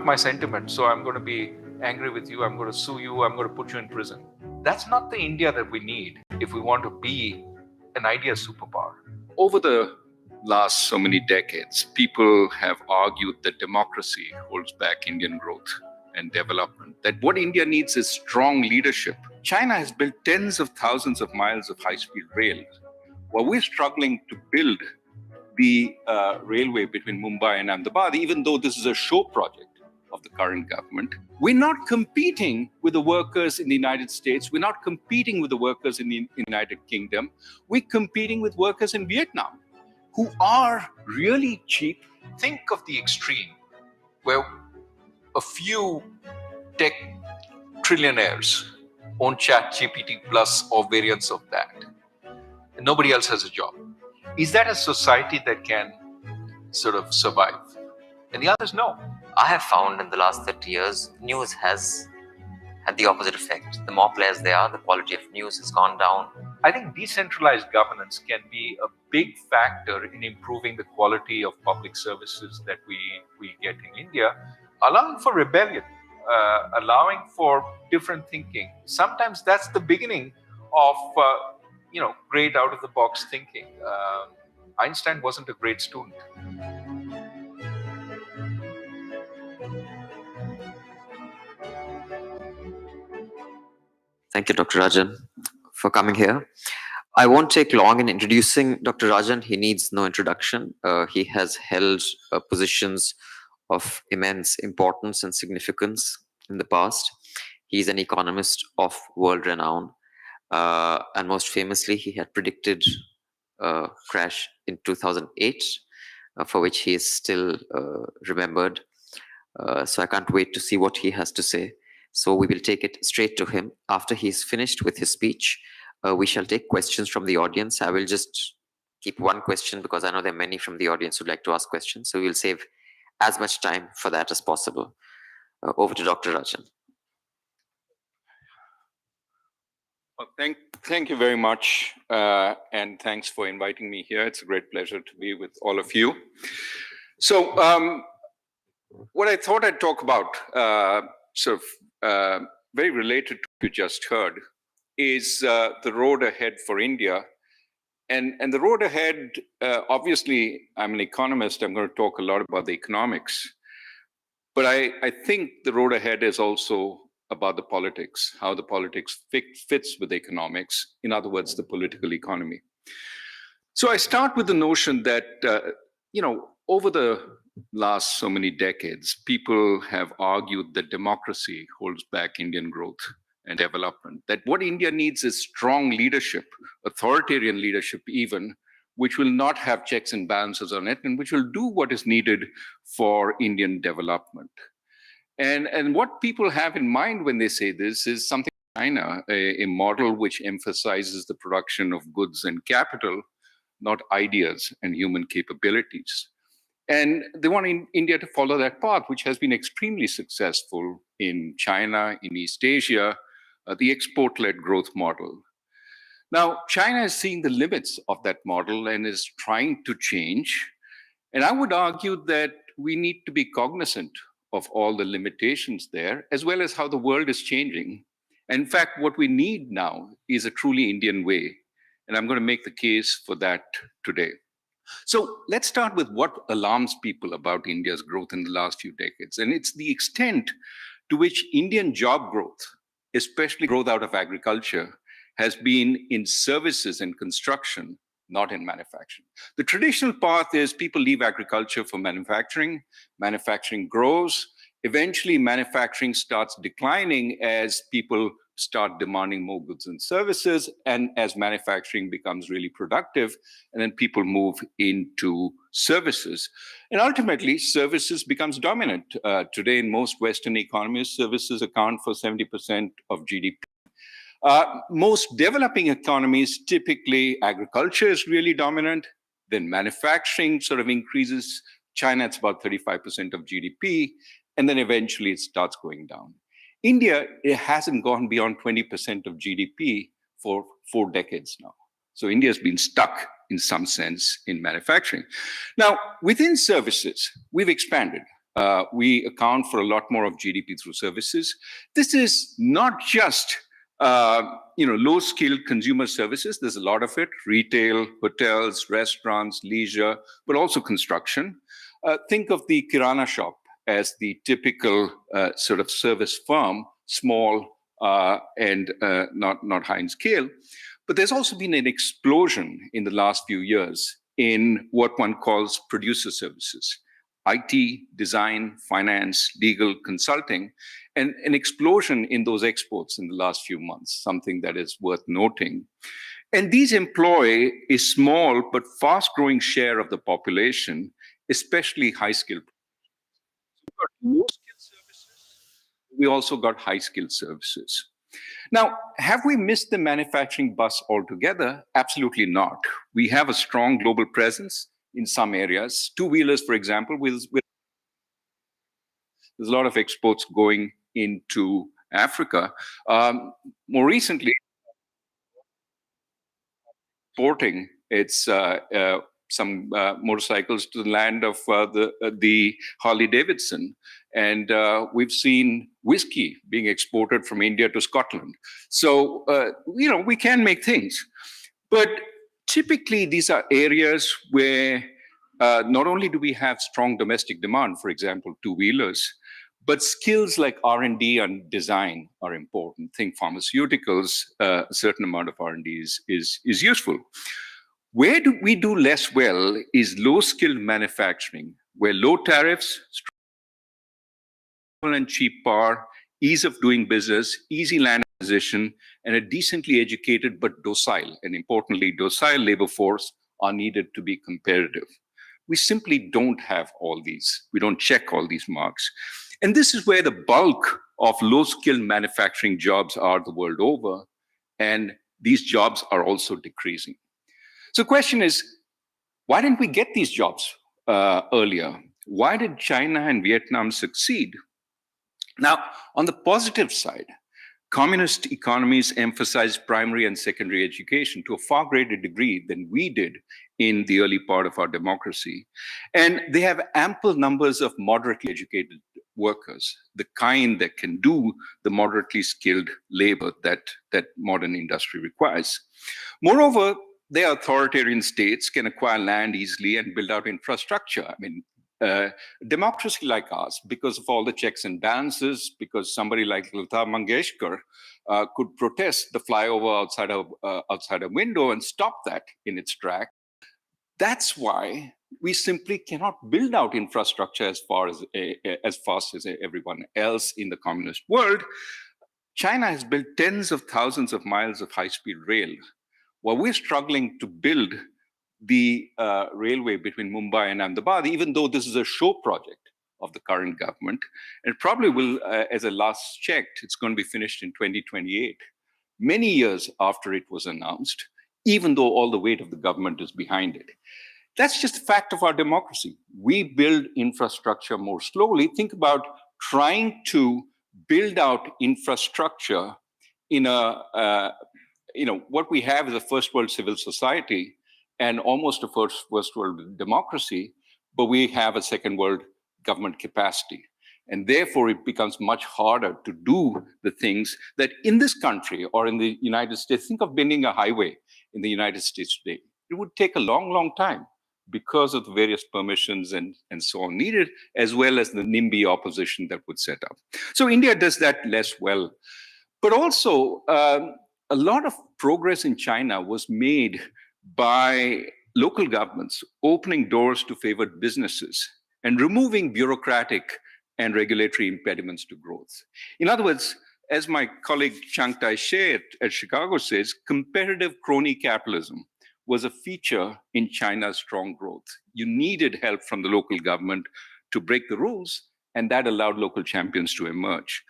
hurt my sentiment, so I'm going to be angry with you, I'm going to sue you, I'm going to put you in prison. That's not the India that we need if we want to be an idea superpower. Over the last so many decades, people have argued that democracy holds back Indian growth and development, that what India needs is strong leadership. China has built tens of thousands of miles of high-speed rail, while we're struggling to build the railway between Mumbai and Ahmedabad, even though this is a show project of the current government. We're not competing with the workers in the United States. We're not competing with the workers in the United Kingdom. We're competing with workers in Vietnam who are really cheap. Think of the extreme where a few tech trillionaires own ChatGPT Plus or variants of that, and nobody else has a job. Is that a society that can sort of survive? And the answer is no. I have found in the last 30 years, news has had the opposite effect. The more players there are, the quality of news has gone down. I think decentralized governance can be a big factor in improving the quality of public services that we get in India, allowing for rebellion, allowing for different thinking. Sometimes that's the beginning of great out-of-the-box thinking. Einstein wasn't a great student. Thank you, Dr. Rajan, for coming here. I won't take long in introducing Dr. Rajan. He needs no introduction. He has held positions of immense importance and significance in the past. He's an economist of world renown. And most famously, he had predicted a crash in 2008, for which he is still remembered. So I can't wait to see what he has to say. So we will take it straight to him. After he's finished with his speech, we shall take questions from the audience. I will just keep one question because I know there are many from the audience who'd like to ask questions. So we'll save as much time for that as possible. Over to Dr. Rajan. Well, thank you very much, and thanks for inviting me here. It's a great pleasure to be with all of you. So what I thought I'd talk about, very related to what you just heard, is the road ahead for India. And the road ahead, obviously, I'm an economist. I'm going to talk a lot about the economics. But I think the road ahead is also about the politics, how the politics fits with economics. In other words, the political economy. So I start with the notion that, over the last so many decades, people have argued that democracy holds back Indian growth and development, that what India needs is strong leadership, authoritarian leadership even, which will not have checks and balances on it, and which will do what is needed for Indian development. And what people have in mind when they say this is something like China, a model which emphasizes the production of goods and capital, not ideas and human capabilities. And they want India to follow that path, which has been extremely successful in China, in East Asia, the export-led growth model. Now, China is seeing the limits of that model and is trying to change. And I would argue that we need to be cognizant of all the limitations there, as well as how the world is changing. And in fact, what we need now is a truly Indian way. And I'm going to make the case for that today. So let's start with what alarms people about India's growth in the last few decades. And it's the extent to which Indian job growth, especially growth out of agriculture, has been in services and construction, not in manufacturing. The traditional path is people leave agriculture for manufacturing. Manufacturing grows. Eventually, manufacturing starts declining as people start demanding more goods and services, and as manufacturing becomes really productive, and then people move into services. And ultimately, services becomes dominant. Today, in most Western economies, services account for 70% of GDP. Most developing economies, typically agriculture is really dominant, then manufacturing sort of increases. China, it's about 35% of GDP, and then eventually it starts going down. India, it hasn't gone beyond 20% of GDP for 4 decades now. So India has been stuck in some sense in manufacturing. Now, within services, we've expanded. We account for a lot more of GDP through services. This is not just low-skilled consumer services. There's a lot of it: retail, hotels, restaurants, leisure, but also construction. Think of the Kirana shop as the typical sort of service firm, small and not high in scale. But there's also been an explosion in the last few years in what one calls producer services: IT, design, finance, legal, consulting, and an explosion in those exports in the last few months, something that is worth noting. And these employ a small but fast-growing share of the population, especially high-skilled. We've got low-skilled services. We also got high-skilled services. Now, have we missed the manufacturing bus altogether? Absolutely not. We have a strong global presence in some areas. Two-wheelers, for example, there's a lot of exports going into Africa. More recently, exporting some motorcycles to the land of the Harley Davidson. And we've seen whiskey being exported from India to Scotland. So, we can make things. But typically, these are areas where not only do we have strong domestic demand, for example, two-wheelers, but skills like R&D and design are important. Think pharmaceuticals, a certain amount of R&D is useful. Where do we do less well is low-skilled manufacturing, where low tariffs, strong and cheap power, ease of doing business, easy land acquisition, and a decently educated but docile, and importantly, docile labor force are needed to be competitive. We simply don't have all these. We don't check all these marks. And this is where the bulk of low-skilled manufacturing jobs are the world over, and these jobs are also decreasing. So the question is, why didn't we get these jobs earlier? Why did China and Vietnam succeed? Now, on the positive side, communist economies emphasize primary and secondary education to a far greater degree than we did in the early part of our democracy. And they have ample numbers of moderately educated workers, the kind that can do the moderately skilled labor that modern industry requires. Moreover, their authoritarian states can acquire land easily and build out infrastructure. I mean, democracy like ours, because of all the checks and balances, because somebody like Lata Mangeshkar could protest the flyover outside a window and stop that in its track. That's why we simply cannot build out infrastructure as fast as everyone else in the communist world. China has built tens of thousands of miles of high-speed rail, while we're struggling to build the railway between Mumbai and Ahmedabad, even though this is a show project of the current government. And probably will, as I last checked, it's going to be finished in 2028, many years after it was announced, even though all the weight of the government is behind it. That's just a fact of our democracy. We build infrastructure more slowly. Think about trying to build out infrastructure in what we have is a first world civil society and almost a first world democracy, but we have a second world government capacity. And therefore, it becomes much harder to do the things that in this country or in the United States, think of building a highway in the United States today. It would take a long, long time because of the various permissions and so on needed, as well as the NIMBY opposition that would set up. So India does that less well. But also, a lot of progress in China was made by local governments opening doors to favored businesses and removing bureaucratic and regulatory impediments to growth. In other words, as my colleague Chiang Tai-shek at Chicago says, competitive crony capitalism was a feature in China's strong growth. You needed help from the local government to break the rules, and that allowed local champions to emerge.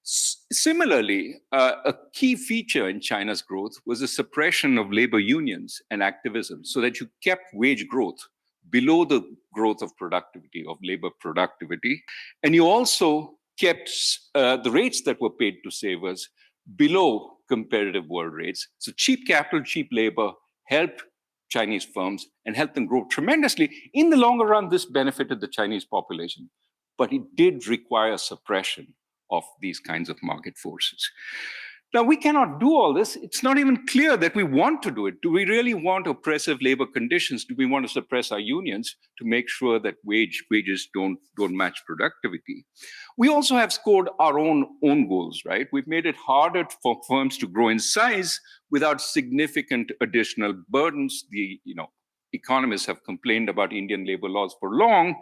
Similarly, a key feature in China's growth was the suppression of labor unions and activism so that you kept wage growth below the growth of productivity, of labor productivity. And you also kept the rates that were paid to savers below competitive world rates. So cheap capital, cheap labor helped Chinese firms and helped them grow tremendously. In the longer run, this benefited the Chinese population. but it did require suppression of these kinds of market forces. Now, we cannot do all this. It's not even clear that we want to do it. Do we really want oppressive labor conditions? Do we want to suppress our unions to make sure that wages don't match productivity? We also have scored our own goals, right? We've made it harder for firms to grow in size without significant additional burdens. Economists have complained about Indian labor laws for long,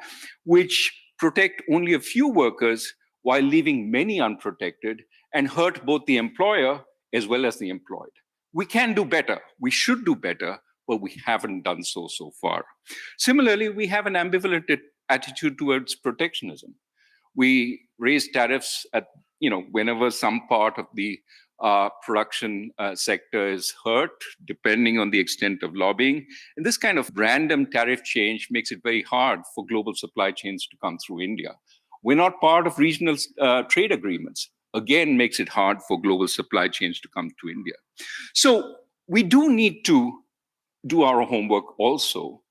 which protect only a few workers while leaving many unprotected and hurt both the employer as well as the employed. We can do better. We should do better, but we haven't done so far. Similarly, we have an ambivalent attitude towards protectionism. We raise tariffs at, whenever some part of the production sector is hurt, depending on the extent of lobbying. And this kind of random tariff change makes it very hard for global supply chains to come through India. We're not part of regional trade agreements. Again, makes it hard for global supply chains to come to India. So we do need to do our homework also.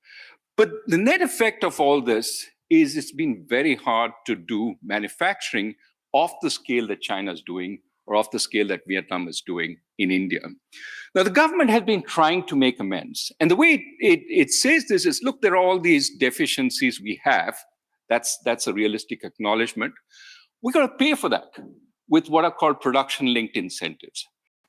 But the net effect of all this is it's been very hard to do manufacturing of the scale that China is doing or of the scale that Vietnam is doing in India. Now, the government has been trying to make amends. And the way it says this is, look, there are all these deficiencies we have. That's a realistic acknowledgement. We're going to pay for that with what are called production-linked incentives.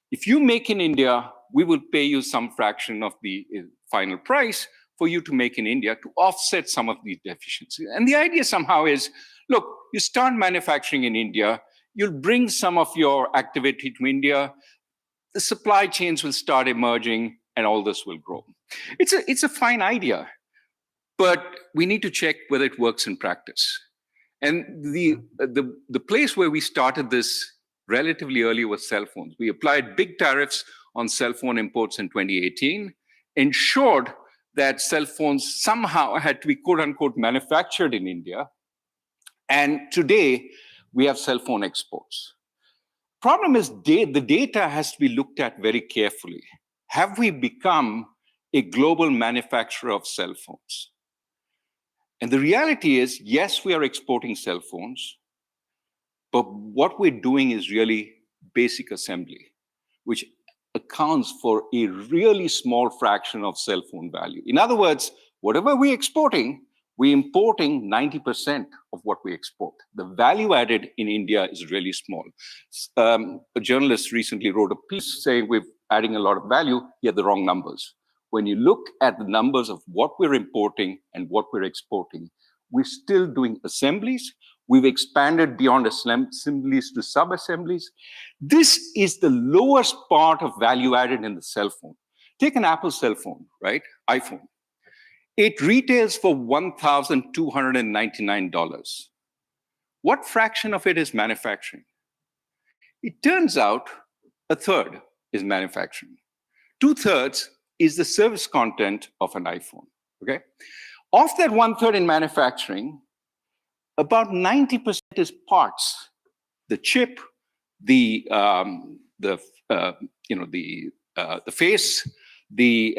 If you make in India, we will pay you some fraction of the final price for you to make in India to offset some of these deficiencies. And the idea somehow is, look, you start manufacturing in India, you'll bring some of your activity to India, the supply chains will start emerging, and all this will grow. It's a fine idea, but we need to check whether it works in practice. And the place where we started this relatively early was cell phones. We applied big tariffs on cell phone imports in 2018, ensured that cell phones somehow had to be quote unquote manufactured in India. And today we have cell phone exports. Problem is the data has to be looked at very carefully. Have we become a global manufacturer of cell phones? And the reality is, yes, we are exporting cell phones, but what we're doing is really basic assembly, which accounts for a really small fraction of cell phone value. In other words, whatever we're exporting, we're importing 90% of what we export. The value added in India is really small. A journalist recently wrote a piece saying we're adding a lot of value, yet the wrong numbers. When you look at the numbers of what we're importing and what we're exporting, we're still doing assemblies. We've expanded beyond assemblies to sub-assemblies. This is the lowest part of value added in the cell phone. Take an Apple cell phone, right? iPhone. It retails for $1,299. What fraction of it is manufacturing? It turns out a third is manufacturing. 2/3 is the service content of an iPhone, okay? Of that 1/3 in manufacturing, about 90% is parts. The chip, the face, the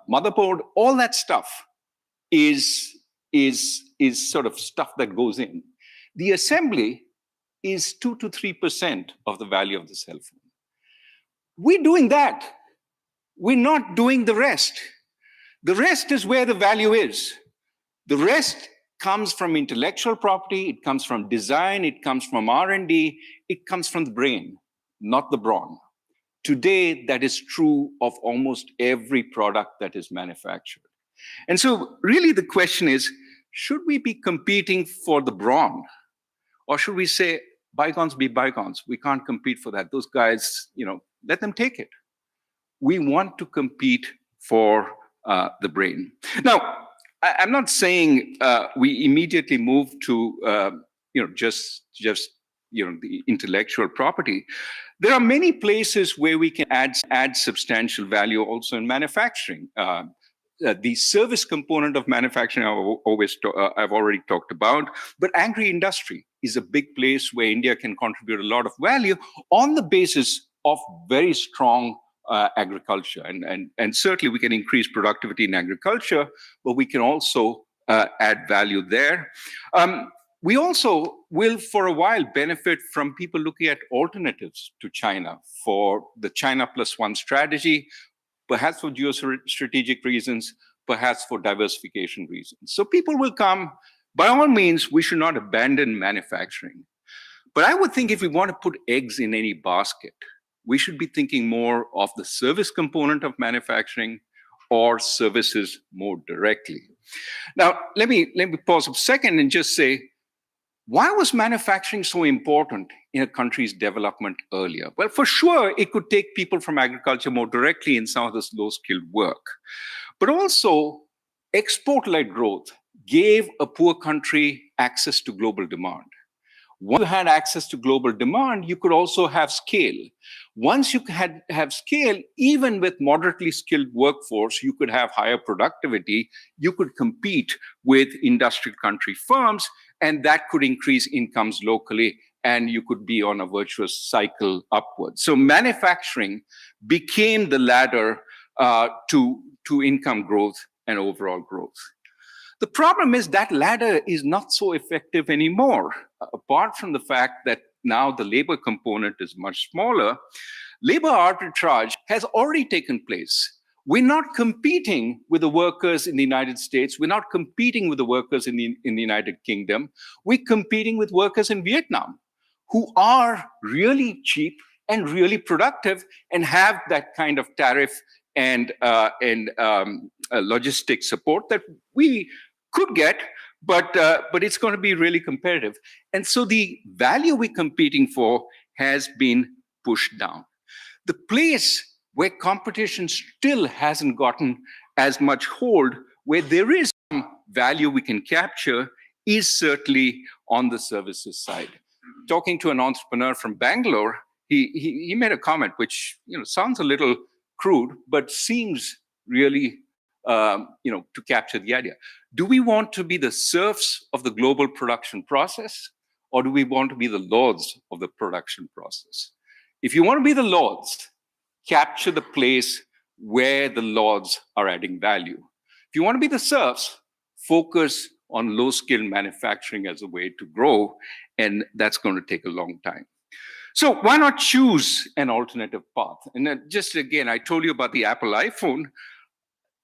motherboard, all that stuff is sort of stuff that goes in. The assembly is 2 to 3% of the value of the cell phone. We're doing that. We're not doing the rest. The rest is where the value is. The rest comes from intellectual property, it comes from design, it comes from R&D, it comes from the brain, not the brawn. Today, that is true of almost every product that is manufactured. And so really the question is, should we be competing for the brawn? Or should we say, bygones be bygones, we can't compete for that. Those guys, let them take it. We want to compete for the brain. Now, I'm not saying we immediately move to just the intellectual property. There are many places where we can add substantial value also in manufacturing. The service component of manufacturing I've already talked about, but agri-industry is a big place where India can contribute a lot of value on the basis of very strong agriculture. And certainly we can increase productivity in agriculture, but we can also add value there. We also will, for a while, benefit from people looking at alternatives to China for the China plus one strategy, perhaps for geostrategic reasons, perhaps for diversification reasons. So people will come. By all means, we should not abandon manufacturing. But I would think if we want to put eggs in any basket, we should be thinking more of the service component of manufacturing or services more directly. Now, let me pause a second and just say, why was manufacturing so important in a country's development earlier? Well, for sure, it could take people from agriculture more directly in some of this low-skilled work. But also, export-led growth gave a poor country access to global demand. Once you had access to global demand, you could also have scale. Once you have scale, even with moderately skilled workforce, you could have higher productivity. You could compete with industrial country firms, and that could increase incomes locally, and you could be on a virtuous cycle upwards. So manufacturing became the ladder to income growth and overall growth. The problem is that ladder is not so effective anymore. Apart from the fact that now the labor component is much smaller, labor arbitrage has already taken place. We're not competing with the workers in the United States. We're not competing with the workers in the United Kingdom. We're competing with workers in Vietnam who are really cheap and really productive and have that kind of tariff and logistic support that we could get, but it's going to be really competitive. And so the value we're competing for has been pushed down. The place where competition still hasn't gotten as much hold, where there is some value we can capture, is certainly on the services side. Talking to an entrepreneur from Bangalore, he made a comment which sounds a little crude, but seems really to capture the idea. Do we want to be the serfs of the global production process, or do we want to be the lords of the production process? If you want to be the lords, capture the place where the lords are adding value. If you want to be the serfs, focus on low-skilled manufacturing as a way to grow, and that's going to take a long time. So why not choose an alternative path? And then just again, I told you about the Apple iPhone.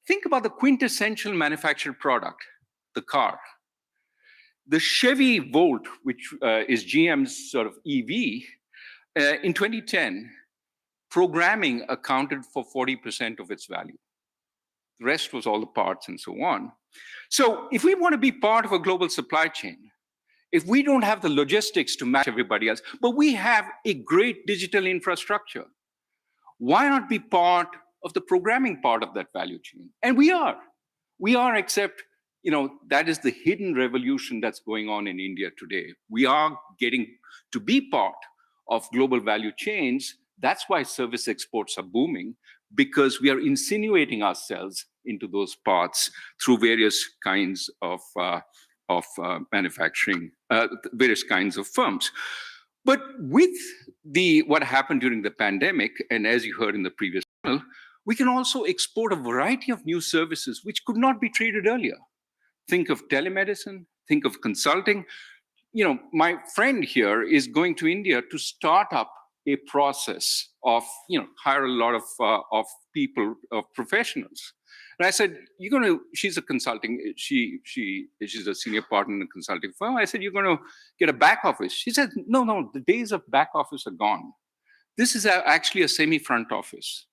Think about the quintessential manufactured product, the car. The Chevy Volt, which is GM's sort of EV, in 2010, programming accounted for 40% of its value. The rest was all the parts and so on. So if we want to be part of a global supply chain, if we don't have the logistics to match everybody else, but we have a great digital infrastructure, why not be part of the programming part of that value chain? And we are, except, that is the hidden revolution that's going on in India today. We are getting to be part of global value chains. That's why service exports are booming, because we are insinuating ourselves into those parts through various kinds of manufacturing, various kinds of firms. But with what happened during the pandemic, and as you heard in the previous panel, we can also export a variety of new services which could not be traded earlier. Think of telemedicine, think of consulting. My friend here is going to India to start up a process of, hire a lot of people, of professionals. And I said, she's a consulting, she's a senior partner in a consulting firm. I said, you're going to get a back office. She said, no, the days of back office are gone. This is actually a semi-front office.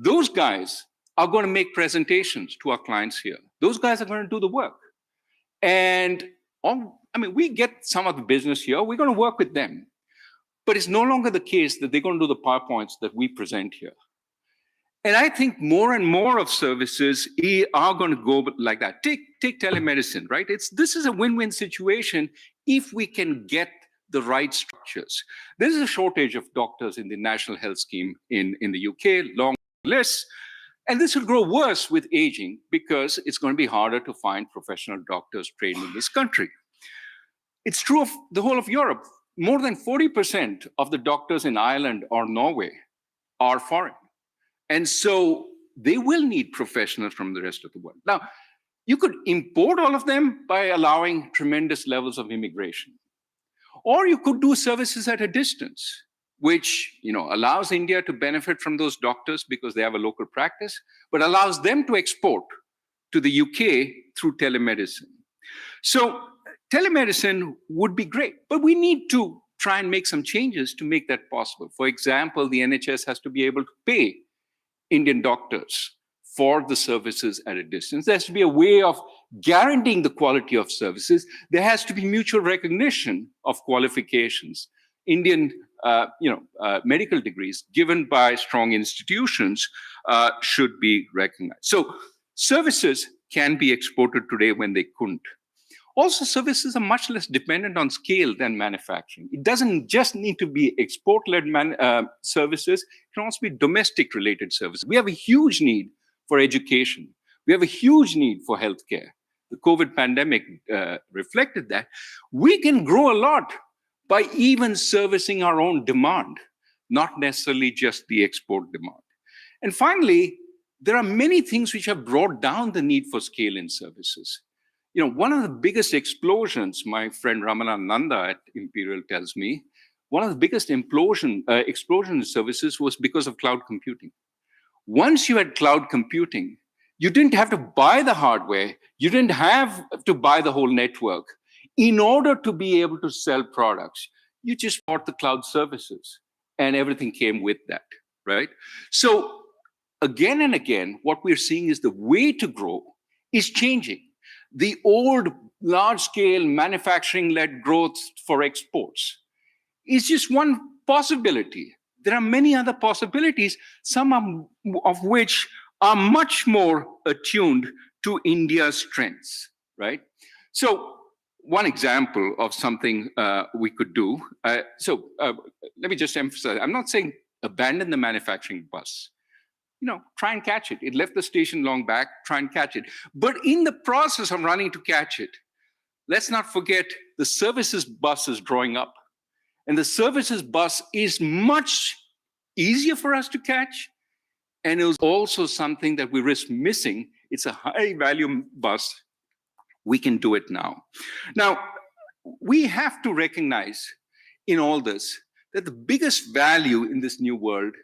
Those guys are going to make presentations to our clients here. Those guys are going to do the work. And we get some of the business here. We're going to work with them. But it's no longer the case that they're going to do the PowerPoints that we present here. And I think more and more of services are going to go like that. Take telemedicine, right? This is a win-win situation if we can get the right structures. There's a shortage of doctors in the National Health Scheme in the UK, long lists. And this will grow worse with aging because it's going to be harder to find professional doctors trained in this country. It's true of the whole of Europe. More than 40% of the doctors in Ireland or Norway are foreign. And so they will need professionals from the rest of the world. Now, You could import all of them by allowing tremendous levels of immigration. Or you could do services at a distance, which allows India to benefit from those doctors because they have a local practice, but allows them to export to the UK through telemedicine. So telemedicine would be great, but we need to try and make some changes to make that possible. For example, the NHS has to be able to pay Indian doctors for the services at a distance. There has to be a way of guaranteeing the quality of services. There has to be mutual recognition of qualifications. Indian medical degrees given by strong institutions should be recognized. So services can be exported today when they couldn't. Also, services are much less dependent on scale than manufacturing. It doesn't just need to be export-led services. It can also be domestic-related services. We have a huge need for education. We have a huge need for healthcare. The COVID pandemic reflected that. We can grow a lot by even servicing our own demand, not necessarily just the export demand. And finally, there are many things which have brought down the need for scale in services. One of the biggest explosions, my friend Ramanand Nanda at Imperial tells me, one of the biggest explosion in services was because of cloud computing. Once you had cloud computing, you didn't have to buy the hardware. You didn't have to buy the whole network in order to be able to sell products. You just bought the cloud services and everything came with that, right? So again and again, what we're seeing is the way to grow is changing. The old large-scale manufacturing-led growth for exports is just one possibility. There are many other possibilities, some of which are much more attuned to India's strengths, right? So one example of something we could do, let me just emphasize, I'm not saying abandon the manufacturing bus. Try and catch it. It left the station long back, try and catch it. But in the process of running to catch it, let's not forget the services bus is drawing up. And the services bus is much easier for us to catch. And it was also something that we risk missing. It's a high value bus. We can do it now. Now, we have to recognize in all this that the biggest value in this new world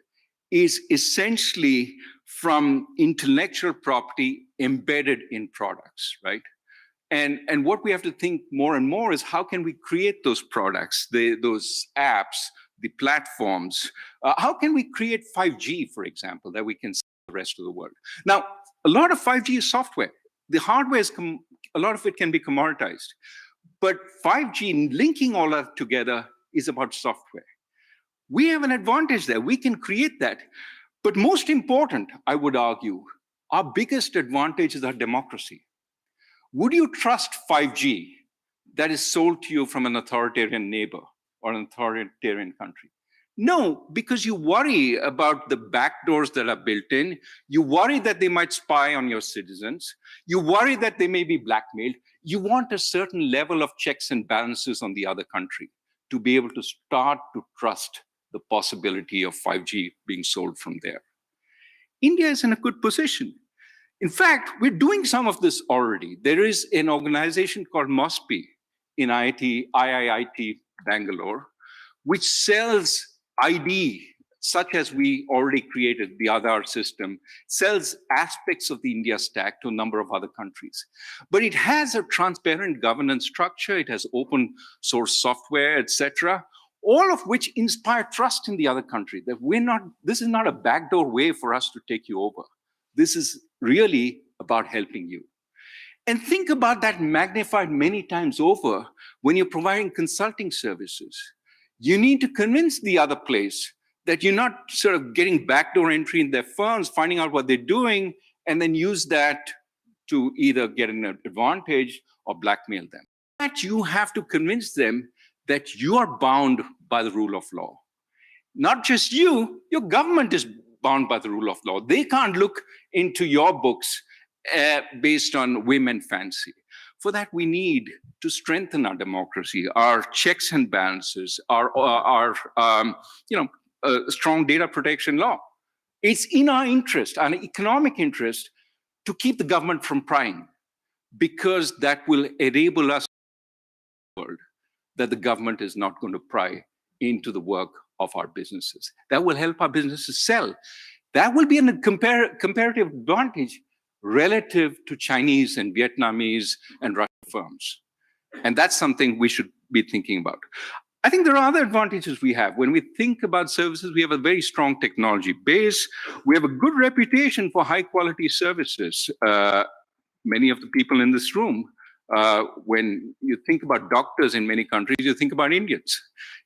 is essentially from intellectual property embedded in products, right? And what we have to think more and more is how can we create those products, those apps, the platforms? How can we create 5G, for example, that we can sell the rest of the world? Now, a lot of 5G is software. The hardware is, a lot of it can be commoditized. But 5G, linking all that together, is about software. We have an advantage there. We can create that. But most important, I would argue, our biggest advantage is our democracy. Would you trust 5G that is sold to you from an authoritarian neighbor or an authoritarian country? No, because you worry about the backdoors that are built in. You worry that they might spy on your citizens. You worry that they may be blackmailed. You want a certain level of checks and balances on the other country to be able to start to trust the possibility of 5G being sold from there. India is in a good position. In fact, we're doing some of this already. There is an organization called MOSPI in IIIT Bangalore, which sells ID, such as we already created, the Aadhaar system, sells aspects of the India stack to a number of other countries. But it has a transparent governance structure, it has open source software, etc., all of which inspire trust in the other country, that this is not a backdoor way for us to take you over. This is really about helping you. And think about that magnified many times over when you're providing consulting services. You need to convince the other place that you're not sort of getting backdoor entry in their firms, finding out what they're doing, and then use that to either get an advantage or blackmail them. That you have to convince them that you are bound by the rule of law. Not just you, your government is bound by the rule of law. They can't look into your books based on whim and fancy. For that, we need to strengthen our democracy, our checks and balances, our strong data protection law. It's in our interest, our economic interest, to keep the government from prying. because that will enable us world that the government is not going to pry into the work of our businesses. That will help our businesses sell. That will be a comparative advantage relative to Chinese and Vietnamese and Russian firms. And that's something we should be thinking about. I think there are other advantages we have. When we think about services, we have a very strong technology base. We have a good reputation for high quality services. Many of the people in this room, when you think about doctors in many countries, you think about Indians.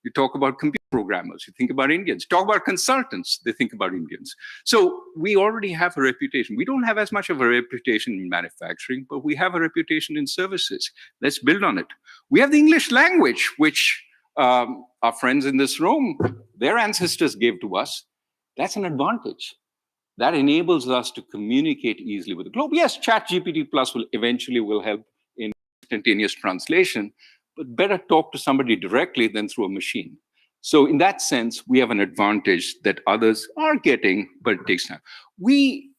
You talk about computer programmers, you think about Indians. You talk about consultants, they think about Indians. So we already have a reputation. We don't have as much of a reputation in manufacturing, but we have a reputation in services. Let's build on it. We have the English language, which our friends in this room, their ancestors gave to us. That's an advantage. That enables us to communicate easily with the globe. Yes, ChatGPT Plus will eventually help in instantaneous translation, but better talk to somebody directly than through a machine. So in that sense, we have an advantage that others are getting, but it takes time. We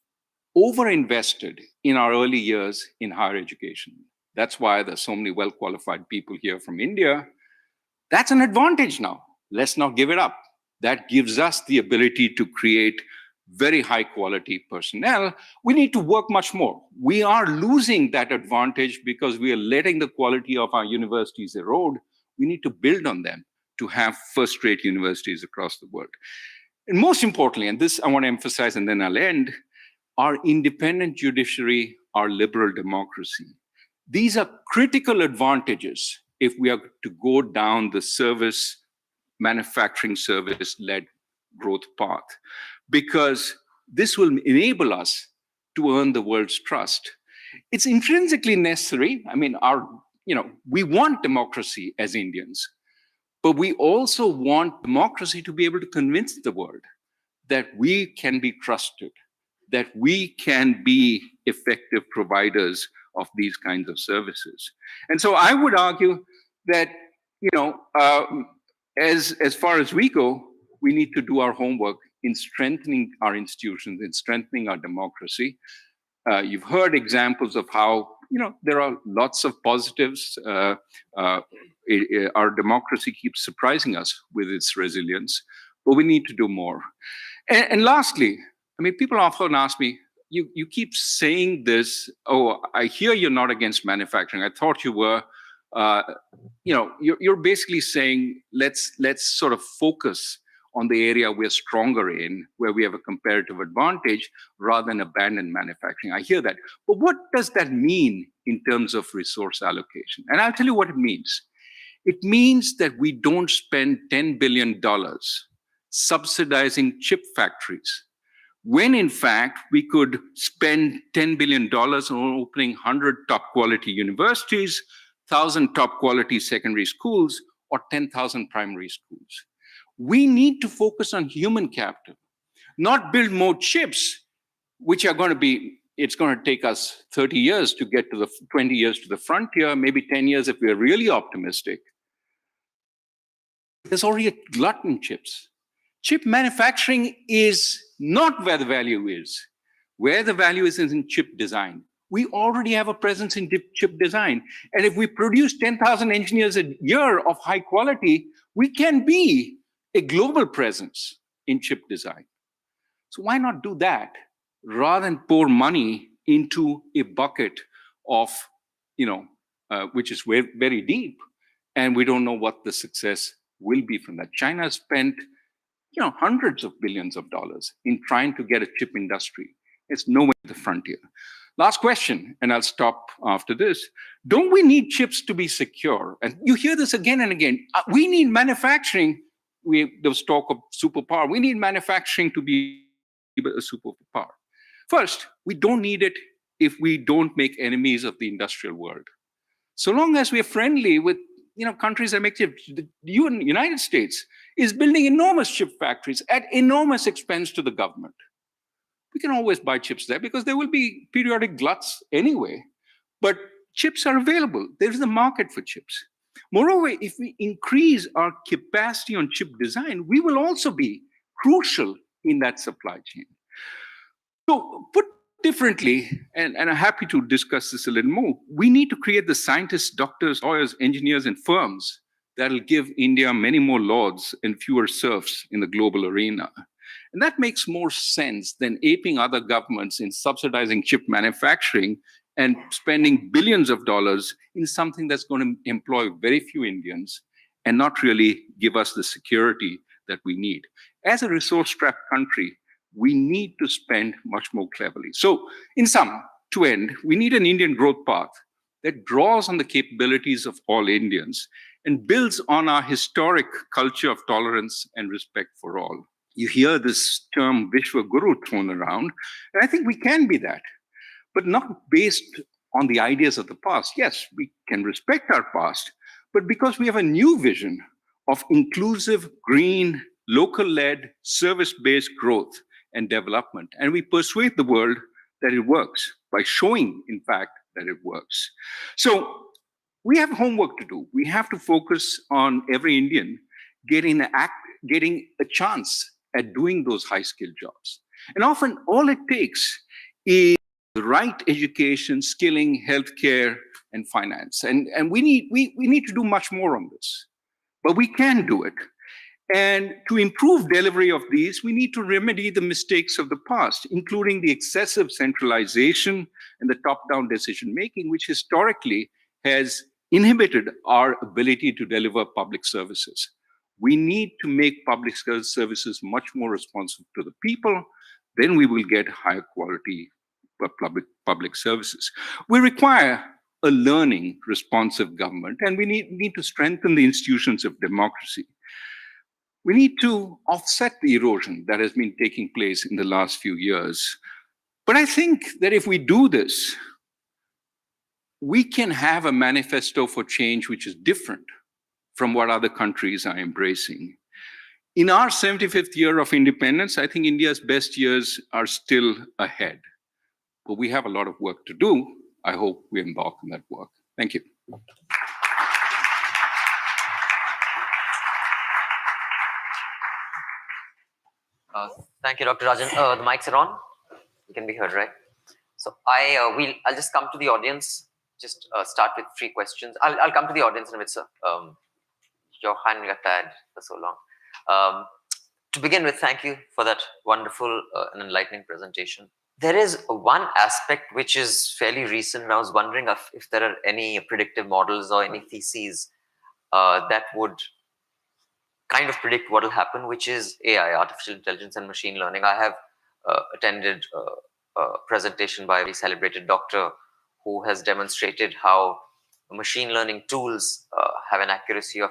overinvested in our early years in higher education. That's why there's so many well-qualified people here from India. That's an advantage now. Let's not give it up. That gives us the ability to create very high quality personnel. We need to work much more. We are losing that advantage because we are letting the quality of our universities erode. We need to build on them to have first-rate universities across the world. And most importantly, and this I want to emphasize and then I'll end, our independent judiciary, our liberal democracy. These are critical advantages if we are to go down the manufacturing service-led growth path, because this will enable us to earn the world's trust. It's intrinsically necessary. I mean, we want democracy as Indians, but we also want democracy to be able to convince the world that we can be trusted, that we can be effective providers of these kinds of services. And so I would argue that, as far as we go, we need to do our homework in strengthening our institutions, in strengthening our democracy. You've heard examples of how, there are lots of positives. Our democracy keeps surprising us with its resilience, but we need to do more. And lastly, I mean, people often ask me, you keep saying this, oh, I hear you're not against manufacturing. I thought you were. You're basically saying, let's sort of focus on the area we're stronger in, where we have a comparative advantage, rather than abandon manufacturing. I hear that. But what does that mean in terms of resource allocation? And I'll tell you what it means. It means that we don't spend $10 billion subsidizing chip factories, when in fact we could spend $10 billion on opening 100 top quality universities, 1,000 top quality secondary schools, or 10,000 primary schools. We need to focus on human capital, not build more chips, which are going to be, it's going to take us 30 years to get to the 20 years to the frontier, maybe 10 years if we're really optimistic. There's already a glut in chips. Chip manufacturing is not where the value is. Where the value is in chip design. We already have a presence in chip design. And if we produce 10,000 engineers a year of high quality, we can be a global presence in chip design. So why not do that rather than pour money into a bucket of, which is very, very deep, and we don't know what the success will be from that. China spent, hundreds of billions of dollars in trying to get a chip industry. It's nowhere at the frontier. Last question, and I'll stop after this. Don't we need chips to be secure? And you hear this again and again. We need manufacturing. There was talk of superpower. We need manufacturing to be a superpower. First, we don't need it if we don't make enemies of the industrial world. So long as we're friendly with countries that make chips, the United States is building enormous chip factories at enormous expense to the government. We can always buy chips there because there will be periodic gluts anyway. But chips are available. There's the market for chips. Moreover, if we increase our capacity on chip design, we will also be crucial in that supply chain. So put Differently, and I'm happy to discuss this a little more, we need to create the scientists, doctors, lawyers, engineers, and firms that'll give India many more lords and fewer serfs in the global arena. And that makes more sense than aping other governments in subsidizing chip manufacturing and spending billions of dollars in something that's going to employ very few Indians and not really give us the security that we need. As a resource-strapped country, we need to spend much more cleverly. So, in sum, to end, we need an Indian growth path that draws on the capabilities of all Indians and builds on our historic culture of tolerance and respect for all. You hear this term Vishwa Guru thrown around, and I think we can be that, but not based on the ideas of the past. Yes, we can respect our past, but because we have a new vision of inclusive, green, local-led, service-based growth and development. And we persuade the world that it works by showing, in fact, that it works. So we have homework to do. We have to focus on every Indian getting a chance at doing those high-skilled jobs. And often all it takes is the right education, skilling, healthcare, and finance. And we need to do much more on this. But we can do it. And to improve delivery of these, we need to remedy the mistakes of the past, including the excessive centralization and the top-down decision-making, which historically has inhibited our ability to deliver public services. We need to make public services much more responsive to the people. Then we will get higher quality public services. We require a learning, responsive government, and we need to strengthen the institutions of democracy. We need to offset the erosion that has been taking place in the last few years. But I think that if we do this, we can have a manifesto for change which is different from what other countries are embracing. In our 75th year of independence, I think India's best years are still ahead. But we have a lot of work to do. I hope we embark on that work. Thank you. Thank you, Dr. Rajan. The mics are on. You can be heard, right? So I'll just come to the audience. Just start with 3 questions. I'll come to the audience in a minute, sir. Your hand got tired for so long. To begin with, thank you for that wonderful and enlightening presentation. There is one aspect which is fairly recent, and I was wondering if there are any predictive models or any theses that would kind of predict what will happen, which is AI, artificial intelligence and machine learning. I have attended a presentation by a very celebrated doctor who has demonstrated how machine learning tools have an accuracy of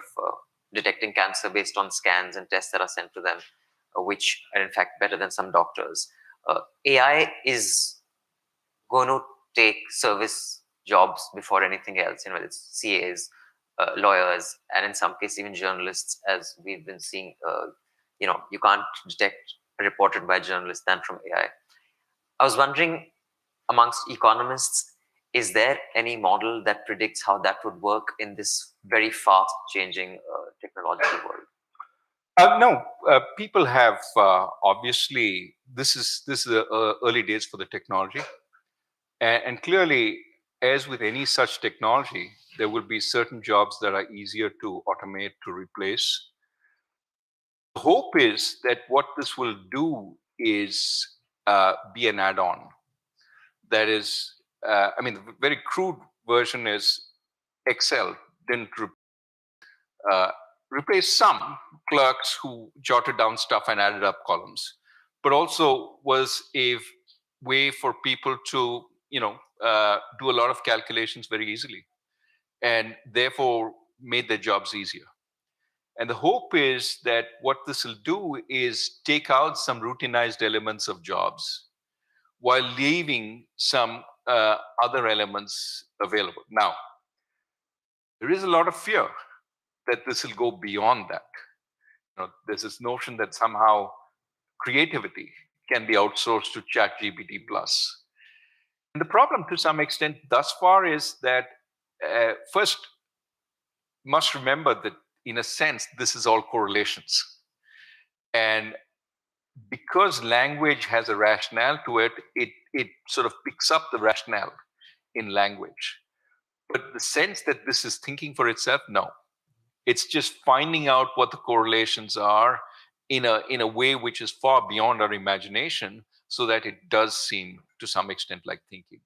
detecting cancer based on scans and tests that are sent to them, which are in fact better than some doctors. AI is going to take service jobs before anything else, whether it's CAs, lawyers, and in some cases even journalists, as we've been seeing. You can't detect a report written by a journalist than from AI. I was wondering, amongst economists, is there any model that predicts how that would work in this very fast changing technological world? No, people have obviously, this is the early days for the technology. And clearly, as with any such technology, there will be certain jobs that are easier to automate, to replace. The hope is that what this will do is be an add-on. That is, the very crude version is Excel didn't replace some clerks who jotted down stuff and added up columns, but also was a way for people to, do a lot of calculations very easily, and therefore made their jobs easier. And the hope is that what this will do is take out some routinized elements of jobs while leaving some other elements available. Now, there is a lot of fear that this will go beyond that. There's this notion that somehow creativity can be outsourced to ChatGPT plus. And the problem to some extent thus far is that first, must remember that in a sense, this is all correlations. And because language has a rationale to it, it sort of picks up the rationale in language. But the sense that this is thinking for itself, no. It's just finding out what the correlations are in a way which is far beyond our imagination, so that it does seem to some extent like thinking.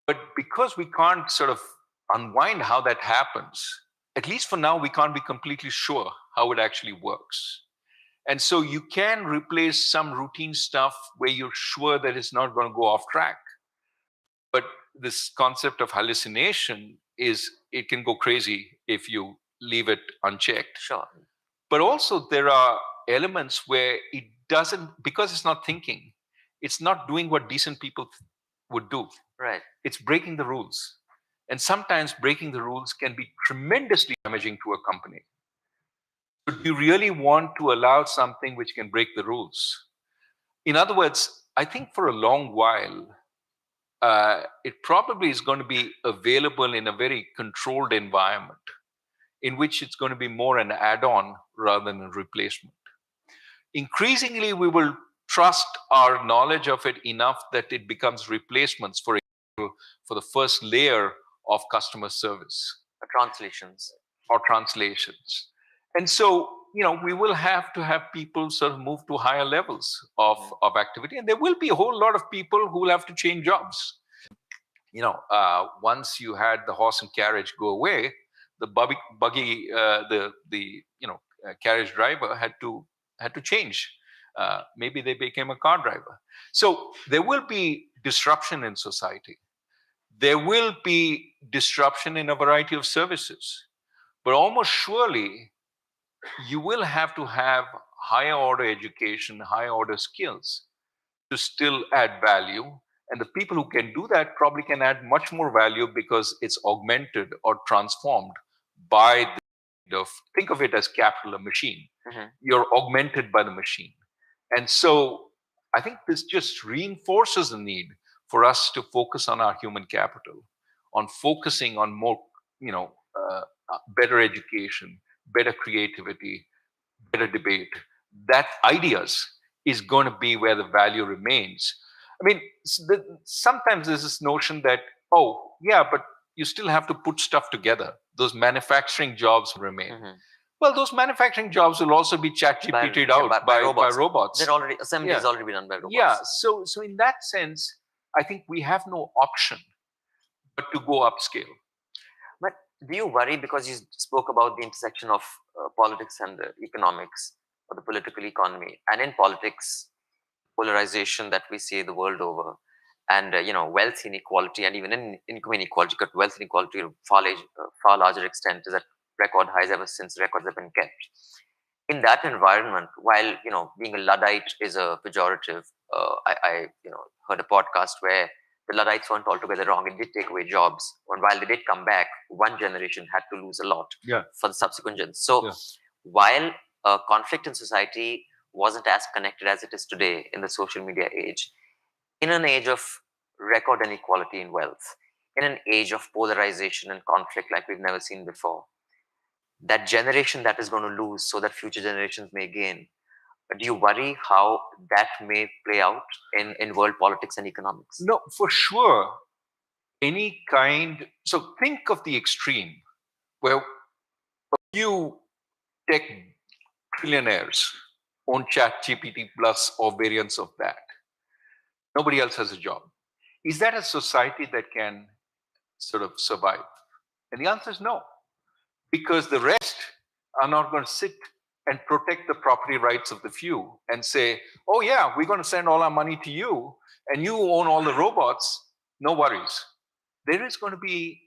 But because we can't sort of unwind how that happens, at least for now, we can't be completely sure how it actually works. And so you can replace some routine stuff where you're sure that it's not going to go off track. But this concept of hallucination is, it can go crazy if you leave it unchecked. Sure. But also there are elements where it doesn't, because it's not thinking, it's not doing what decent people would do. Right. It's breaking the rules. And sometimes breaking the rules can be tremendously damaging to a company. So do you really want to allow something which can break the rules? In other words, I think for a long while, it probably is going to be available in a very controlled environment, in which it's going to be more an add-on rather than a replacement. Increasingly, we will trust our knowledge of it enough that it becomes replacements, for example, for the first layer of customer service. Translations. Or translations. And so, we will have to have people sort of move to higher levels of activity. And there will be a whole lot of people who will have to change jobs. Once you had the horse and carriage go away, the buggy, carriage driver had to change. Maybe they became a car driver. So there will be disruption in society. There will be disruption in a variety of services. But almost surely, you will have to have higher order education, higher order skills to still add value. And the people who can do that probably can add much more value, because it's augmented or transformed by think of it as capital, a machine. Mm-hmm. You're augmented by the machine. And so I think this just reinforces the need for us to focus on our human capital, on focusing on more, better education, better creativity, better debate. That ideas is going to be where the value remains. I mean, sometimes there's this notion that, oh, yeah, but you still have to put stuff together. Those manufacturing jobs remain. Mm-hmm. Well, those manufacturing jobs will also be ChatGPT'd out by robots. They're already, assembly is already been done by robots. Yeah, so in that sense, I think we have no option but to go upscale. But do you worry, because you spoke about the intersection of politics and economics, or the political economy, and in politics, polarization that we see the world over, and wealth inequality, and even in income inequality, but wealth inequality to far larger extent is at record highs ever since records have been kept. In that environment, while being a Luddite is a pejorative, I heard a podcast where the Luddites weren't altogether wrong. It did take away jobs, and while they did come back, one generation had to lose a lot for the subsequent gens. So while conflict in society wasn't as connected as it is today in the social media age, in an age of record inequality in wealth, in an age of polarization and conflict like we've never seen before, that generation that is going to lose so that future generations may gain, do you worry how that may play out in world politics and economics? No, for sure. So think of the extreme where a few tech trillionaires own ChatGPT Plus or variants of that. Nobody else has a job. Is that a society that can sort of survive? And the answer is no, because the rest are not going to sit and protect the property rights of the few and say, oh yeah, we're going to send all our money to you and you own all the robots, no worries. There is going to be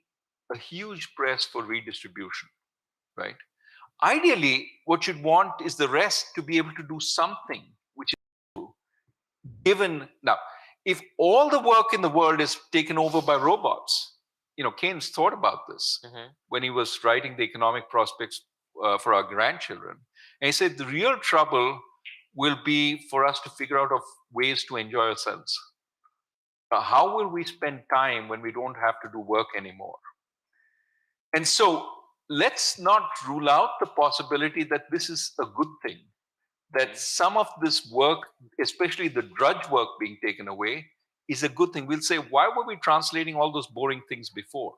a huge press for redistribution, right? Ideally, what you'd want is the rest to be able to do something which is given. Now, if all the work in the world is taken over by robots, Keynes thought about this when he was writing the economic prospects for our grandchildren. And he said the real trouble will be for us to figure out of ways to enjoy ourselves. How will we spend time when we don't have to do work anymore? And so let's not rule out the possibility that this is a good thing. that some of this work, especially the drudge work being taken away, is a good thing. We'll say, why were we translating all those boring things before?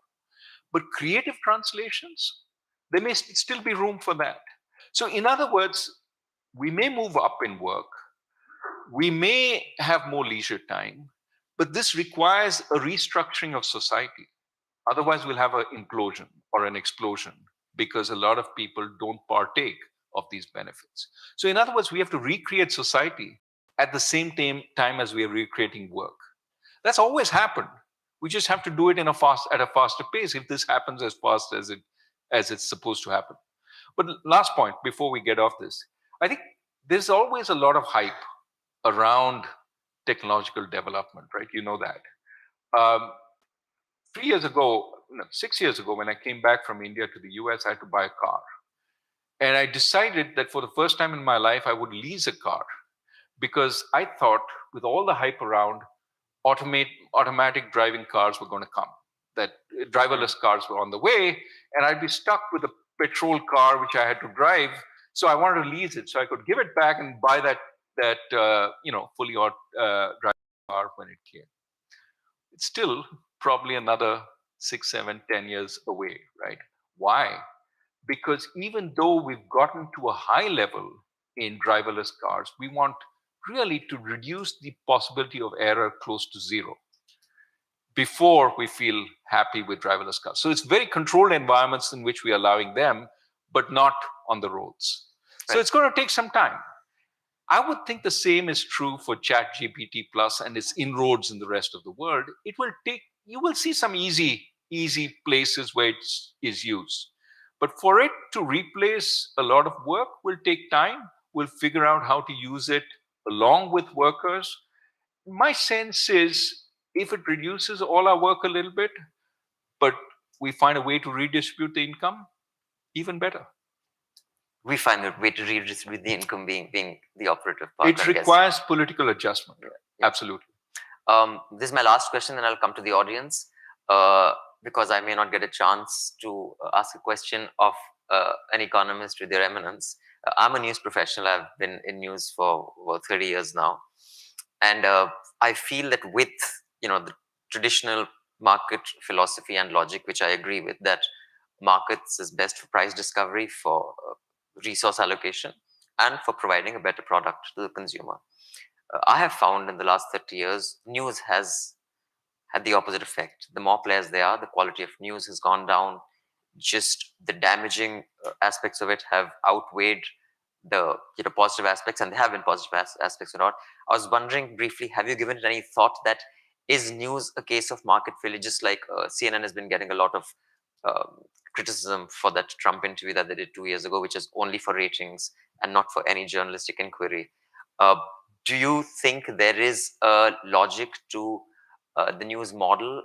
But creative translations, there may still be room for that. So, in other words, we may move up in work, we may have more leisure time, but this requires a restructuring of society. Otherwise, we'll have an implosion or an explosion because a lot of people don't partake of these benefits. So, in other words, we have to recreate society at the same time as we are recreating work. That's always happened. We just have to do it at a faster pace if this happens as fast as it's supposed to happen. But last point before we get off this, I think there's always a lot of hype around technological development, right? You know that. 3 years ago, no, 6 years ago, when I came back from India to the US, I had to buy a car. And I decided that for the first time in my life, I would lease a car because I thought with all the hype around, automatic driving cars were going to come, that driverless cars were on the way, and I'd be stuck with a petrol car, which I had to drive. So I wanted to lease it so I could give it back and buy that fully driving car when it came. It's still probably another 6, 7, 10 years away, right? Why? Because even though we've gotten to a high level in driverless cars, we want really to reduce the possibility of error close to zero before we feel happy with driverless cars. So it's very controlled environments in which we are allowing them, but not on the roads. Right. So it's going to take some time. I would think the same is true for ChatGPT Plus and its inroads in the rest of the world. It will take, you will see some easy places where it is used. But for it to replace a lot of work will take time. We'll figure out how to use it along with workers. My sense is if it reduces all our work a little bit, but we find a way to redistribute the income, even better. We find a way to redistribute the income being the operative part. It requires political adjustment. Yeah. Absolutely. This is my last question, and I'll come to the audience because I may not get a chance to ask a question of an economist with their eminence. I'm a news professional. I've been in news for about 30 years now. And I feel that with the traditional market philosophy and logic, which I agree with, that markets is best for price discovery, for resource allocation, and for providing a better product to the consumer. I have found in the last 30 years, news has had the opposite effect. The more players there are, the quality of news has gone down. Just the damaging aspects of it have outweighed the positive aspects, and there have been positive aspects or not. I was wondering briefly, have you given it any thought that is news a case of market failure, just like CNN has been getting a lot of criticism for that Trump interview that they did 2 years ago, which is only for ratings and not for any journalistic inquiry. Do you think there is a logic to the news model,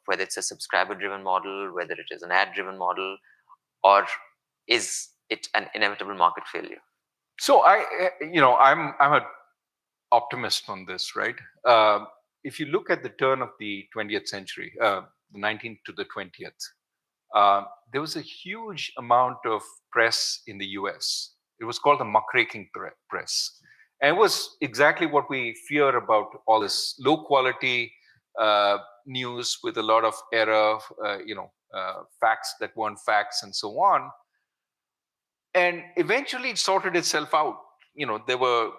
whether it's a subscriber-driven model, whether it is an ad-driven model, or is it an inevitable market failure? So I'm an optimist on this, right? If you look at the turn of the 20th century, the 19th to the 20th, there was a huge amount of press in the US. It was called the muckraking press. And it was exactly what we fear about all this low quality news with a lot of error, facts that weren't facts and so on. And eventually it sorted itself out. There were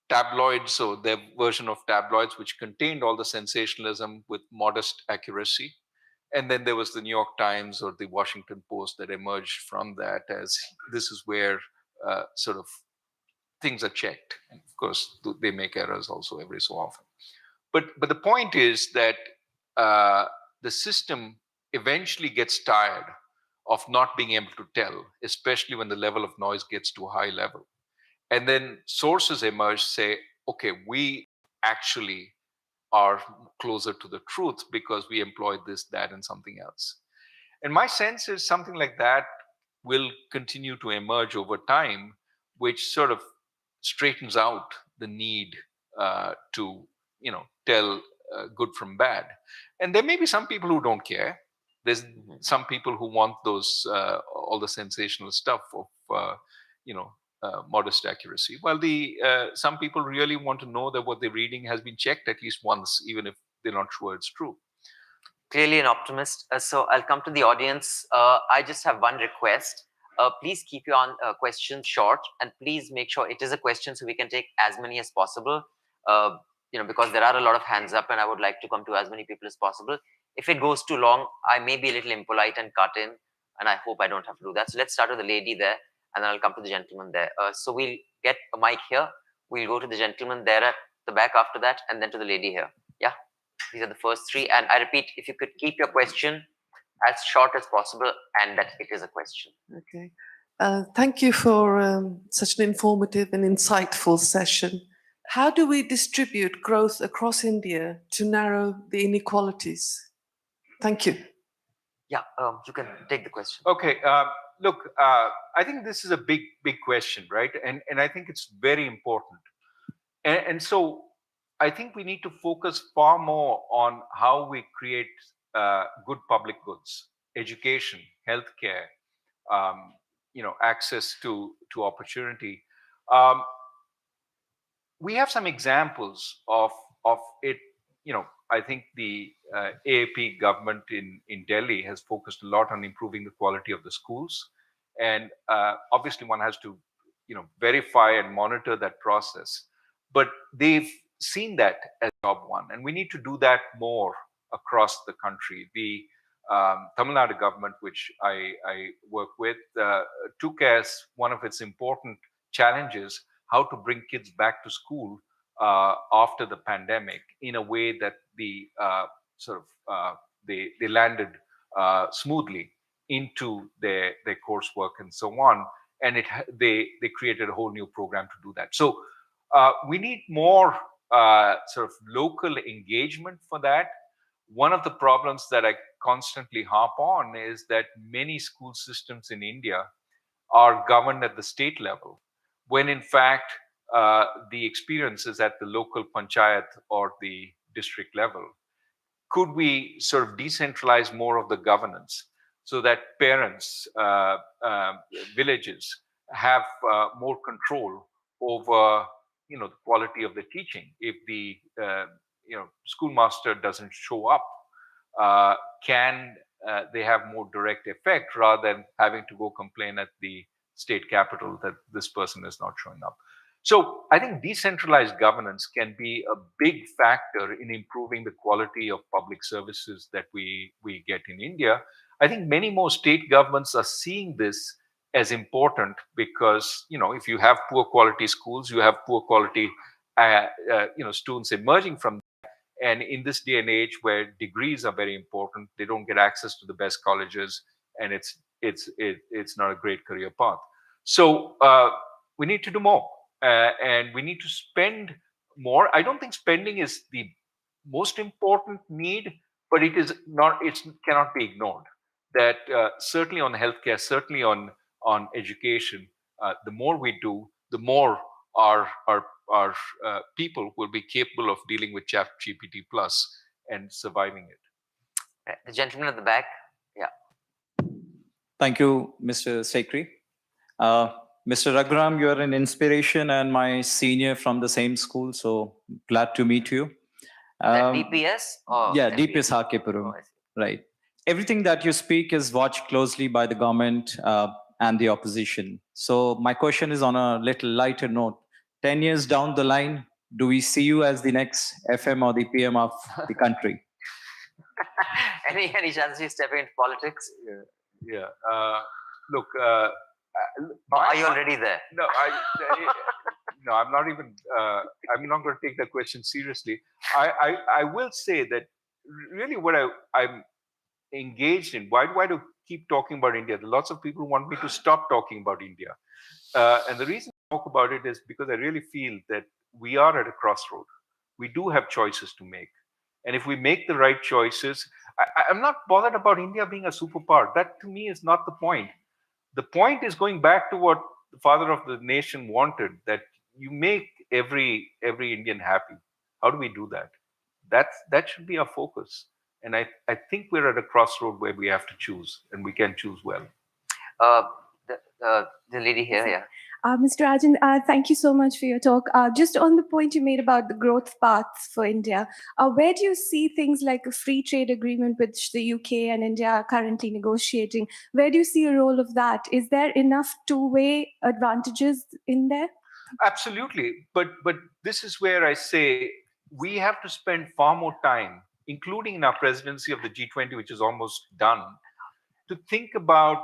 tabloids, or their version of tabloids, which contained all the sensationalism with modest accuracy. And then there was the New York Times or the Washington Post that emerged from that as this is where sort of things are checked. And of course, they make errors also every so often. But the point is that the system eventually gets tired of not being able to tell, especially when the level of noise gets to a high level. And then sources emerge, say, okay, we actually are closer to the truth because we employ this, that, and something else. And my sense is something like that will continue to emerge over time, which sort of straightens out the need to, tell good from bad. And there may be some people who don't care. There's some people who want those all the sensational stuff of modest accuracy. While some people really want to know that what they're reading has been checked at least once, even if they're not sure it's true. Clearly an optimist. So I'll come to the audience. I just have one request. Please keep your questions short, and please make sure it is a question so we can take as many as possible. Because there are a lot of hands up, and I would like to come to as many people as possible. If it goes too long, I may be a little impolite and cut in, and I hope I don't have to do that. So let's start with the lady there, and then I'll come to the gentleman there. So we'll get a mic here. We'll go to the gentleman there at the back after that, and then to the lady here. Yeah. These are the first three. And I repeat, if you could keep your question as short as possible and that it is a question. Okay. Thank you for such an informative and insightful session. How do we distribute growth across India to narrow the inequalities? Thank you. Yeah, you can take the question. Okay. Look, I think this is a big question, right? And I think it's very important. And so I think we need to focus far more on how we create good public goods, education, healthcare, access to opportunity. We have some examples of it. I think the AAP government in Delhi has focused a lot on improving the quality of the schools, and obviously one has to verify and monitor that process. But they've seen that as job one, and we need to do that more across the country. The Tamil Nadu government, which I work with, took as one of its important challenges how to bring kids back to school after the pandemic in a way that they landed smoothly into their coursework and so on, and they created a whole new program to do that. So we need more local engagement for that. One of the problems that I constantly harp on is that many school systems in India are governed at the state level, when in fact the experience is at the local panchayat or the district level. Could we sort of decentralize more of the governance so that parents, villages have more control over the quality of the teaching? If the schoolmaster doesn't show up, can they have more direct effect rather than having to go complain at the state capital that this person is not showing up? So I think decentralized governance can be a big factor in improving the quality of public services that we get in India. I think many more state governments are seeing this as important because, if you have poor quality schools, you have poor quality, students emerging from that. And in this day and age where degrees are very important, they don't get access to the best colleges, and it's not a great career path. So we need to do more, and we need to spend more. I don't think spending is the most important need, but it cannot be ignored. That certainly on healthcare, certainly on education, the more we do, the more our people will be capable of dealing with ChatGPT Plus and surviving it. The gentleman at the back. Yeah. Thank you, Mr. Sekri. Mr. Raghuram, you are an inspiration and my senior from the same school, so glad to meet you. DPS? Or yeah, MPS? DPS Hakepuram, Oh, right. Everything that you speak is watched closely by the government and the opposition. So my question is on a little lighter note. 10 years down the line, do we see you as the next FM or the PM of the country? any chance you stepping into politics? Yeah. Look, are you already there? No, no, I'm not even. I'm not going to take that question seriously. I will say that really what I'm engaged in. Why do I keep talking about India? There are lots of people who want me to stop talking about India, and the reason I talk about it is because I really feel that we are at a crossroad. We do have choices to make, and if we make the right choices, I'm not bothered about India being a superpower. That to me is not the point. The point is going back to what the father of the nation wanted, that you make every Indian happy. How do we do that? That should be our focus. And I think we're at a crossroad where we have to choose, and we can choose well. The lady here, yeah. Mr. Rajan, thank you so much for your talk. Just on the point you made about the growth paths for India, where do you see things like a free trade agreement which the UK and India are currently negotiating? Where do you see a role of that? Is there enough two-way advantages in there? Absolutely. But this is where I say we have to spend far more time, including in our presidency of the G20, which is almost done, to think about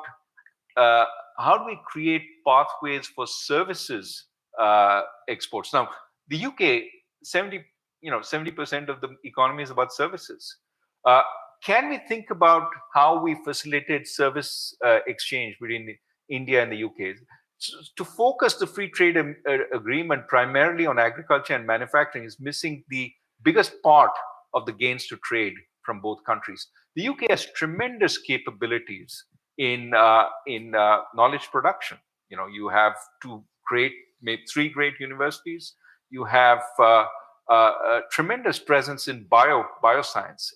how do we create pathways for services exports. Now, the UK, 70% of the economy is about services. Can we think about how we facilitate service exchange between India and the UK? To focus the free trade agreement primarily on agriculture and manufacturing is missing the biggest part of the gains to trade from both countries. The UK has tremendous capabilities in knowledge production. You have three great universities. You have a tremendous presence in bioscience,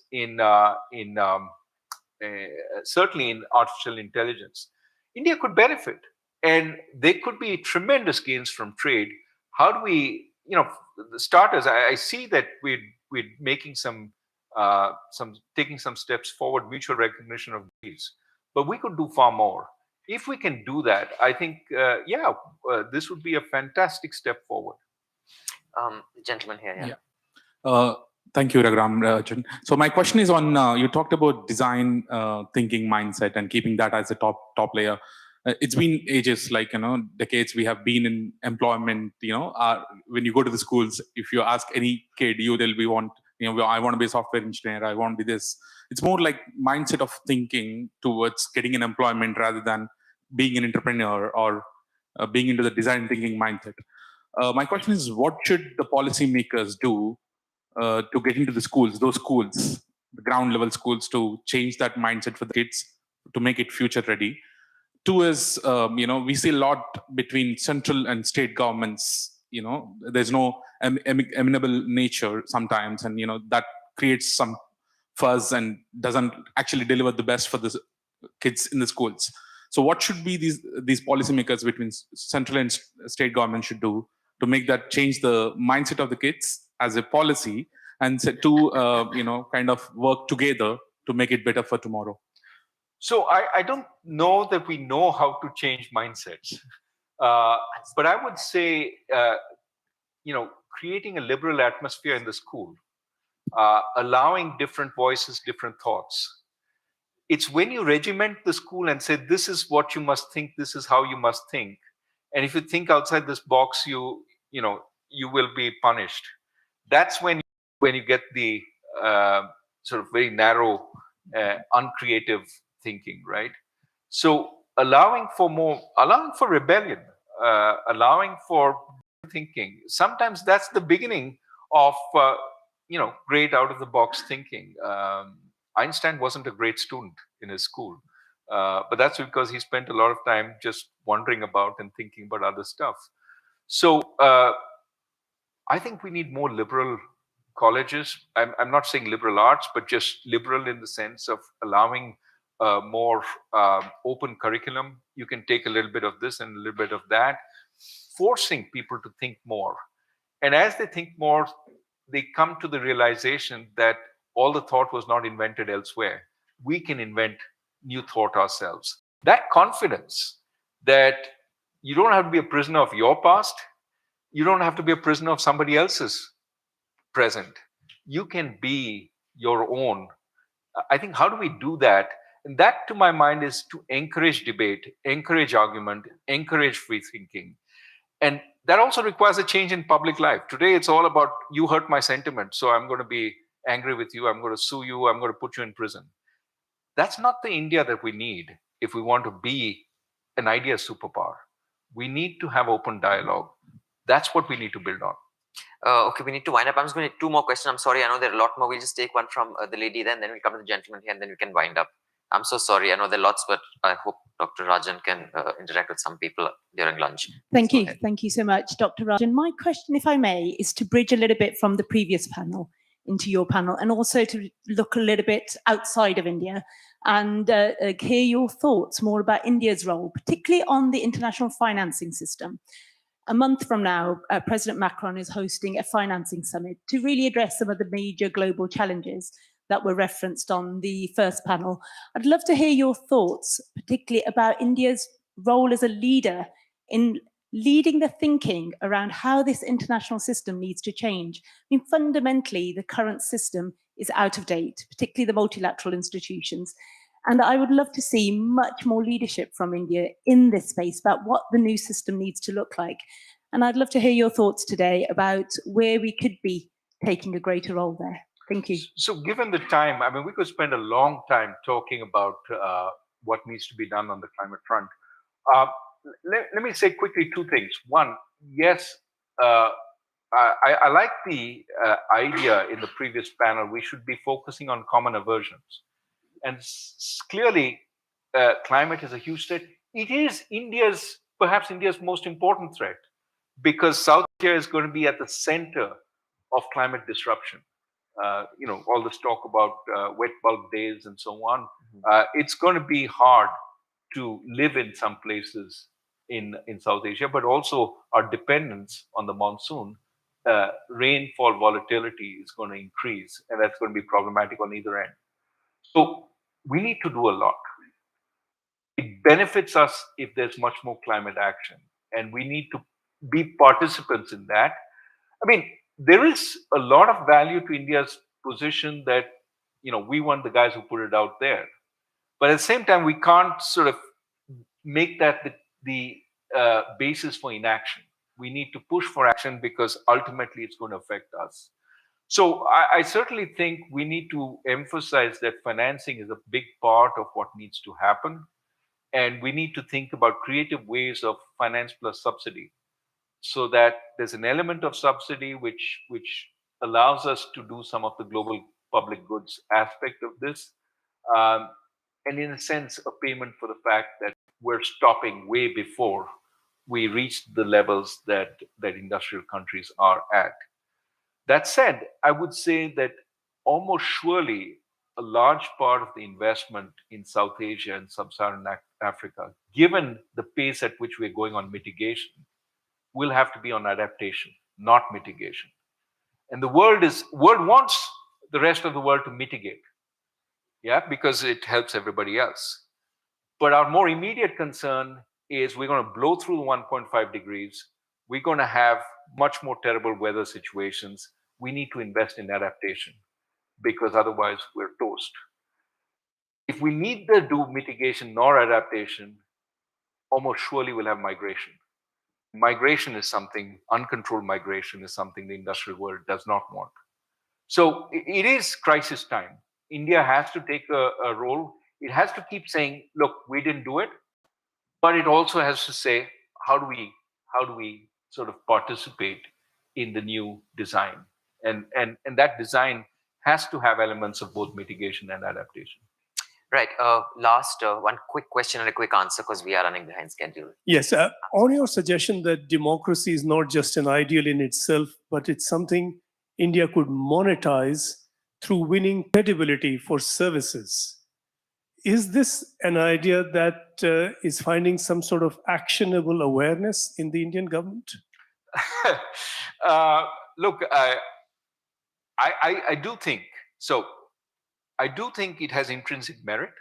certainly in artificial intelligence. India could benefit, and there could be tremendous gains from trade. How do we, the starters? I see that we're making taking some steps forward, mutual recognition of these, but we could do far more. If we can do that, I think, this would be a fantastic step forward. Gentleman here, yeah. Thank you, Raghuram Rajan. So my question is on, you talked about design thinking mindset and keeping that as a top layer. It's been ages, decades we have been in employment. When you go to the schools, if you ask any kid, they'll be I want to be a software engineer, I want to be this. It's more like mindset of thinking towards getting an employment rather than being an entrepreneur or being into the design thinking mindset. My question is, what should the policymakers do to get into the schools, the ground level schools, to change that mindset for the kids, to make it future ready? Two is, we see a lot between central and state governments. There's no amenable nature sometimes, and that creates some fuzz and doesn't actually deliver the best for the kids in the schools. So what should be these policymakers between central and state government should do to make that change the mindset of the kids as a policy, and to kind of work together to make it better for tomorrow? So I don't know that we know how to change mindsets, but I would say, creating a liberal atmosphere in the school, allowing different voices, different thoughts. It's when you regiment the school and say, this is what you must think, this is how you must think. And if you think outside this box, you will be punished. That's when you get the sort of very narrow, uncreative thinking, right? So allowing for rebellion, allowing for thinking. Sometimes that's the beginning of great out of the box thinking. Einstein wasn't a great student in his school, but that's because he spent a lot of time just wondering about and thinking about other stuff. So I think we need more liberal colleges. I'm not saying liberal arts, but just liberal in the sense of allowing more open curriculum. You can take a little bit of this and a little bit of that, forcing people to think more. And as they think more, they come to the realization that all the thought was not invented elsewhere. We can invent new thought ourselves. That confidence that you don't have to be a prisoner of your past, you don't have to be a prisoner of somebody else's present. You can be your own. I think, how do we do that? And that, to my mind, is to encourage debate, encourage argument, encourage free thinking. And that also requires a change in public life. Today, it's all about, you hurt my sentiment, so I'm going to be angry with you, I'm going to sue you, I'm going to put you in prison. That's not the India that we need if we want to be an idea superpower. We need to have open dialogue. That's what we need to build on. Okay, we need to wind up. I'm just going to take two more questions. I'm sorry, I know there are a lot more. We'll just take one from the lady, then we'll come to the gentleman here, and then we can wind up. I'm so sorry. I know there are lots, but I hope Dr. Rajan can interact with some people during lunch. Thank you. Thank you so much, Dr. Rajan. My question, if I may, is to bridge a little bit from the previous panel into your panel, and also to look a little bit outside of India and hear your thoughts more about India's role, particularly on the international financing system. A month from now, President Macron is hosting a financing summit to really address some of the major global challenges that were referenced on the first panel. I'd love to hear your thoughts, particularly about India's role as a leader in leading the thinking around how this international system needs to change. I mean, fundamentally, the current system is out of date, particularly the multilateral institutions. And I would love to see much more leadership from India in this space about what the new system needs to look like. And I'd love to hear your thoughts today about where we could be taking a greater role there. Thank you. So given the time, I mean, we could spend a long time talking about what needs to be done on the climate front. Let me say quickly two things. One, yes, I like the idea in the previous panel, we should be focusing on common aversions. And clearly, climate is a huge threat. It is perhaps India's most important threat, because South Asia is going to be at the center of climate disruption. All this talk about wet bulb days and so on. It's going to be hard to live in some places in South Asia, but also our dependence on the monsoon, rainfall volatility is going to increase, and that's going to be problematic on either end. So we need to do a lot. It benefits us if there's much more climate action, and we need to be participants in that. I mean, there is a lot of value to India's position that, we weren't the guys who put it out there. But at the same time, we can't sort of make that the basis for inaction. We need to push for action because ultimately it's going to affect us. So I certainly think we need to emphasize that financing is a big part of what needs to happen. And we need to think about creative ways of finance plus subsidy, so that there's an element of subsidy which allows us to do some of the global public goods aspect of this. And in a sense, a payment for the fact that we're stopping way before we reach the levels that industrial countries are at. That said, I would say that almost surely a large part of the investment in South Asia and Sub-Saharan Africa, given the pace at which we're going on mitigation, will have to be on adaptation, not mitigation. And the world wants the rest of the world to mitigate, because it helps everybody else. But our more immediate concern is we're going to blow through the 1.5 degrees. We're going to have much more terrible weather situations. We need to invest in adaptation, because otherwise we're toast. If we neither do mitigation nor adaptation, almost surely we'll have migration. Migration is something, uncontrolled migration is something the industrial world does not want. So it is crisis time. India has to take a role. It has to keep saying, look, we didn't do it. But it also has to say, how do we sort of participate in the new design? And that design has to have elements of both mitigation and adaptation. Right. Last one quick question and a quick answer, because we are running behind schedule. Yes. On your suggestion that democracy is not just an ideal in itself, but it's something India could monetize through winning credibility for services. Is this an idea that is finding some sort of actionable awareness in the Indian government? Look, I do think so. I do think it has intrinsic merit,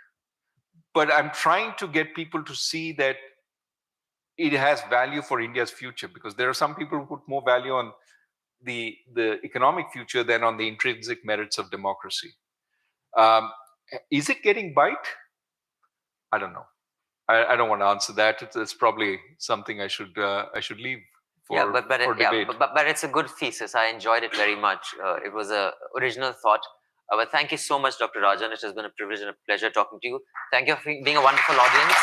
but I'm trying to get people to see that it has value for India's future, because there are some people who put more value on the economic future than on the intrinsic merits of democracy. Is it getting bite? I don't know. I don't want to answer that. It's probably something I should leave for, for debate. But it's a good thesis. I enjoyed it very much. It was an original thought. But thank you so much, Dr. Rajan. It has been a privilege and a pleasure talking to you. Thank you for being a wonderful audience.